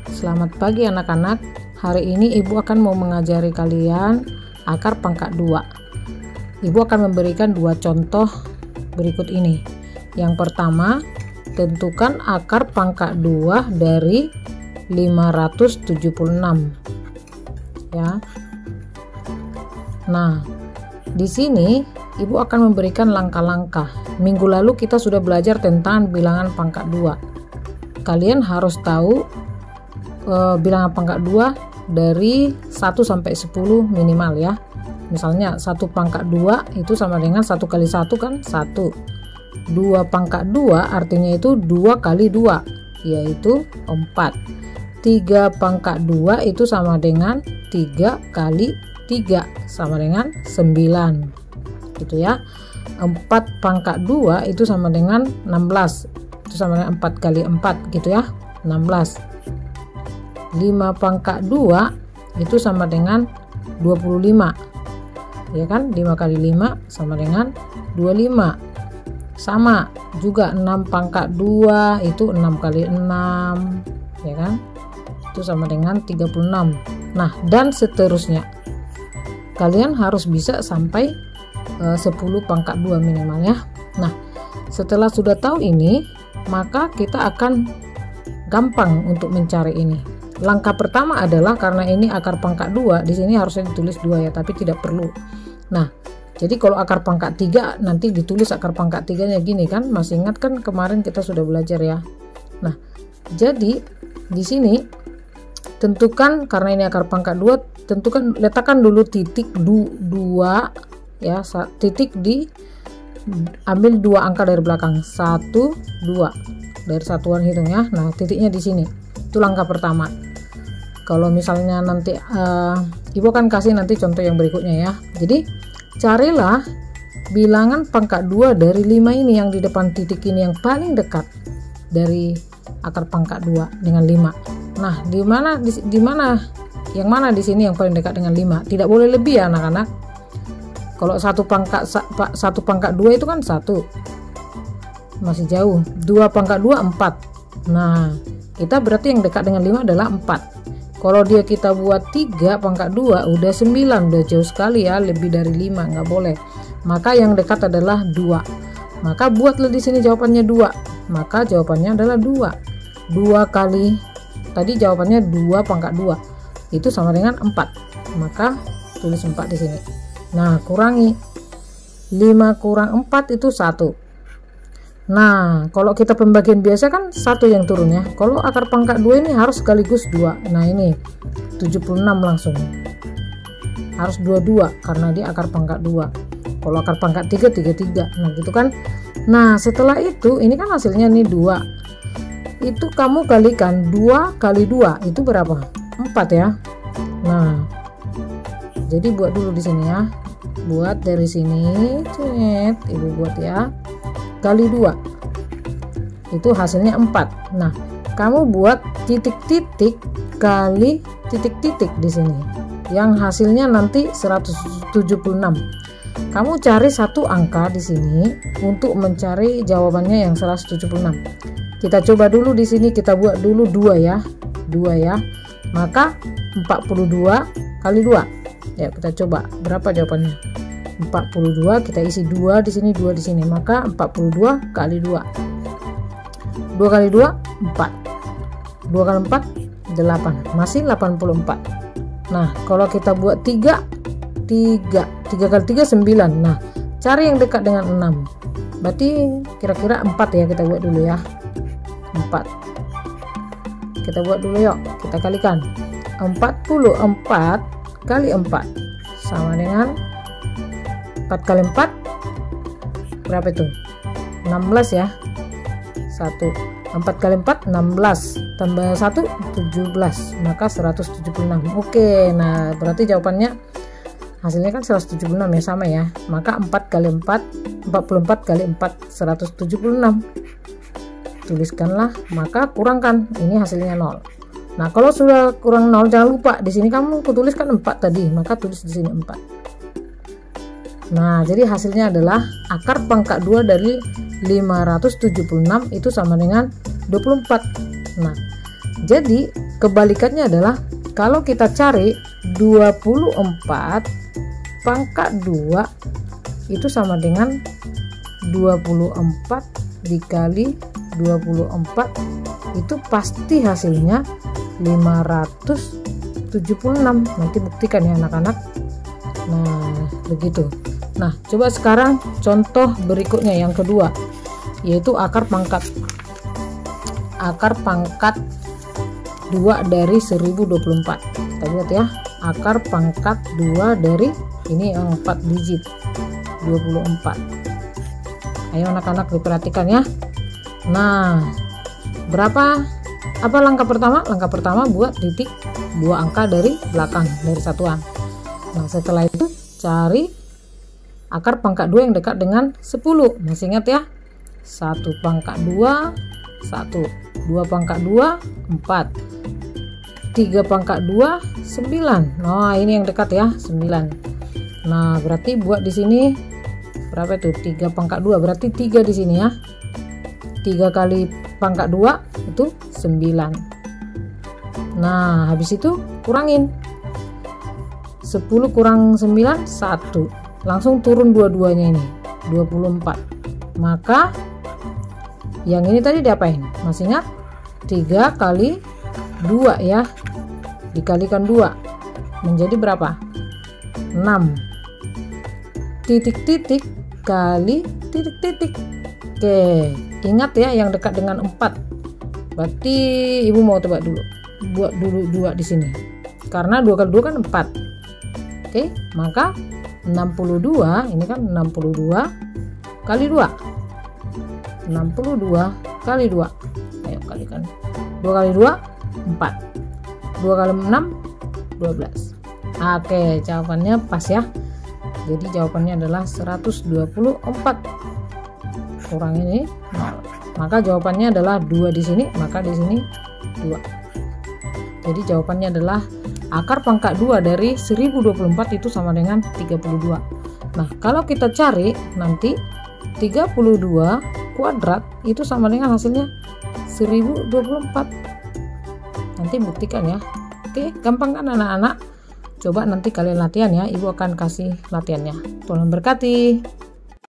Selamat pagi anak-anak. Hari ini Ibu akan mau mengajari kalian akar pangkat 2. Ibu akan memberikan dua contoh berikut ini. Yang pertama, tentukan akar pangkat 2 dari 576. Ya. Nah, di sini Ibu akan memberikan langkah-langkah. Minggu lalu kita sudah belajar tentang bilangan pangkat 2. Kalian harus tahu bilangan pangkat 2 dari 1 sampai 10 minimal ya. Misalnya 1 pangkat 2 itu sama dengan 1 kali 1 kan 1. 2 pangkat 2 artinya itu 2 kali 2 yaitu 4. 3 pangkat 2 itu sama dengan 3 kali 3 sama dengan 9 gitu ya. 4 pangkat 2 itu sama dengan 16, itu sama dengan 4 kali 4 gitu ya, 16. 5 pangkat 2 itu sama dengan 25 ya kan, 5 kali 5 sama dengan 25. Sama juga 6 pangkat 2 itu 6 kali 6 ya kan, itu sama dengan 36. Nah, dan seterusnya. Kalian harus bisa sampai 10 pangkat 2 minimal ya. Nah, setelah sudah tahu ini, maka kita akan gampang untuk mencari ini. Langkah pertama adalah karena ini akar pangkat 2, di sini harusnya ditulis 2 ya, tapi tidak perlu. Nah, jadi kalau akar pangkat 3 nanti ditulis akar pangkat 3-nya gini kan, masih ingat kan kemarin kita sudah belajar ya. Nah, jadi di sini tentukan, karena ini akar pangkat 2, tentukan, letakkan dulu titik 2 ya, titik di ambil 2 angka dari belakang, 1 2 dari satuan hitung ya. Nah, titiknya di sini. Itu langkah pertama. Kalau misalnya nanti Ibu akan kasih nanti contoh yang berikutnya ya. Jadi carilah bilangan pangkat 2 dari 5 ini yang di depan titik ini, yang paling dekat dari akar pangkat 2 dengan 5. Nah, di mana yang mana di sini yang paling dekat dengan 5? Tidak boleh lebih ya anak-anak. Kalau 1 pangkat 2 itu kan 1, masih jauh. 2 pangkat 2 4. Nah, kita berarti yang dekat dengan 5 adalah 4. Kalau dia kita buat 3 pangkat 2 udah 9, udah jauh sekali ya, lebih dari 5 nggak boleh. Maka yang dekat adalah 2. Maka buatlah di sini jawabannya 2. Maka jawabannya adalah 2. 2 kali tadi jawabannya 2 pangkat 2 itu sama dengan 4. Maka tulis 4 di sini. Nah, kurangi 5 kurang 4 itu 1. Nah, kalau kita pembagian biasa kan 1 yang turun ya. Kalau akar pangkat 2 ini harus sekaligus 2. Nah, ini 76 langsung. Harus 22 karena dia akar pangkat 2. Kalau akar pangkat 3 33. Nah, gitu kan. Nah, setelah itu ini kan hasilnya nih 2. Itu kamu kalikan 2 kali 2 itu berapa? 4 ya. Nah, jadi buat dulu di sini ya. Buat dari sini, cet, Ibu buat ya. Kali 2. Itu hasilnya 4. Nah, kamu buat titik-titik kali titik-titik di sini. Yang hasilnya nanti 176. Kamu cari satu angka di sini untuk mencari jawabannya yang 176. Kita coba dulu di sini, kita buat dulu 2 ya. 2 ya. Maka 42 kali 2. Ya, kita coba berapa jawabannya. 42 kita isi 2 di sini, 2 di sini. Maka 42 kali 2. 2 kali 2 4. 2 kali 4 8. Masih 84. Nah, kalau kita buat 3 kali 3 9. Nah, cari yang dekat dengan 6. Berarti kira-kira 4 ya, kita buat dulu ya. 4. Kita buat dulu yuk. Kita kalikan. 44 kali 4 sama dengan 4 kali 4 berapa itu? 16 ya. 1. 4 kali 4 16 tambah 1 17, maka 176. Oke, nah berarti jawabannya hasilnya kan 176 ya, sama ya. Maka 4 kali 4 44 kali 4 176. Tuliskanlah, maka kurangkan, ini hasilnya 0. Nah, kalau sudah kurang 0 jangan lupa di sini kamu tuliskan 4 tadi, maka tulis di sini 4. Nah, jadi hasilnya adalah akar pangkat 2 dari 576 itu sama dengan 24. Nah, jadi kebalikannya adalah kalau kita cari 24 pangkat 2 itu sama dengan 24 dikali 24, itu pasti hasilnya 576. Nanti buktikan ya anak-anak. Nah begitu. Nah coba sekarang contoh berikutnya yang kedua, yaitu akar pangkat 2 dari 1024. Kita lihat ya, akar pangkat 2 dari ini yang 4 digit 24. Ayo anak-anak diperhatikan ya. Nah apa langkah pertama? Langkah pertama buat titik 2 angka dari belakang, dari satuan. Nah setelah itu cari akar pangkat 2 yang dekat dengan 10. Masih ingat ya, 1 pangkat 2 1, 2 pangkat 2 4, 3 pangkat 2 9. Nah ini yang dekat ya, 9. Nah berarti buat di sini berapa itu? 3 pangkat 2, berarti 3 di sini ya. 3 kali pangkat 2 itu 9. Nah habis itu kurangin 10 kurang 9 1, langsung turun dua-duanya ini 24. Maka yang ini tadi diapain? Masih ingat? 3 kali 2 ya, dikalikan 2 menjadi berapa? 6. Titik-titik kali titik-titik. Oke, ingat ya yang dekat dengan 4. Berarti ibu mau coba dulu, buat dulu 2 di sini, karena 2 kali 2 kan 4. Oke, maka 62 ini kan 62 kali 2, 62 kali 2. Ayo kalikan, 2 kali 2 4, 2 kali 6 12. Oke, jawabannya pas ya. Jadi jawabannya adalah 124. Kurang ini 0. Maka jawabannya adalah 2 di sini, maka di sini 2. Jadi jawabannya adalah akar pangkat 2 dari 1024 itu sama dengan 32. Nah, kalau kita cari nanti 32 kuadrat itu sama dengan hasilnya 1024. Nanti buktikan ya. Oke, gampang kan anak-anak? Coba nanti kalian latihan ya, ibu akan kasih latihannya. Tuhan berkati.